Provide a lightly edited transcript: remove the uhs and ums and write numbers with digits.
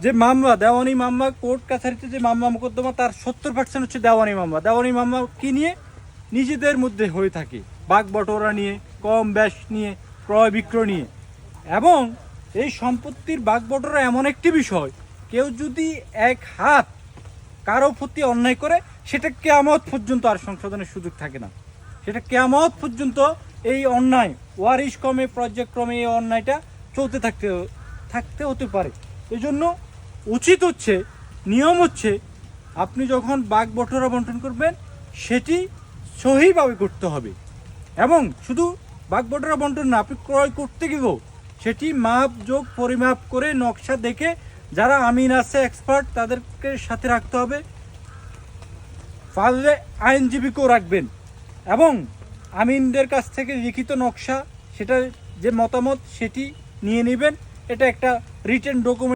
যে মামলা, দেওয়ানি মামলা, কোর্ট কাছারিতে যে মামলা মোকদ্দমা, তার 70% হচ্ছে দেওয়ানি মামলা। দেওয়ানি মামলা কি নিয়ে? নিজেদের মধ্যে হয়ে থাকে, বাগ বটোয়ারা নিয়ে, কম ব্যাস নিয়ে, ক্রয় বিক্রয় নিয়ে। এবং এই সম্পত্তির বাগ বটোয়ারা এমন একটি বিষয়, কেউ যদি এক হাত কারো প্রতি অন্যায় করে, সেটা কিয়ামত পর্যন্ত আর সংশোধনের সুযোগ থাকে না। সেটা কিয়ামত পর্যন্ত এই অন্যায় ওয়ারিশ ক্রমে, পর্যায়ক্রমে এই অন্যায়টা চলতে থাকতে হতে পারে। এই জন্য উচিত হচ্ছে, নিয়ম হচ্ছে, আপনি যখন বাগ বটোয়ারা বন্টন করবেন সেটি সহিভাবে করতে হবে। এবং শুধু বাগ বটোয়ারা বন্টন না, আপনি ক্রয় করতে গেলেও সেটি মাপ যোগ পরিমাপ করে নকশা দেখে, যারা আমিন আছে এক্সপার্ট তাদেরকে সাথে রাখতে হবে, পারলে আইনজীবীকেও রাখবেন। এবং আমিনদের কাছ থেকে লিখিত নকশা, সেটা যে মতামত সেটি নিয়ে নেবেন। এটা একটা রিটেন ডকুমেন্ট।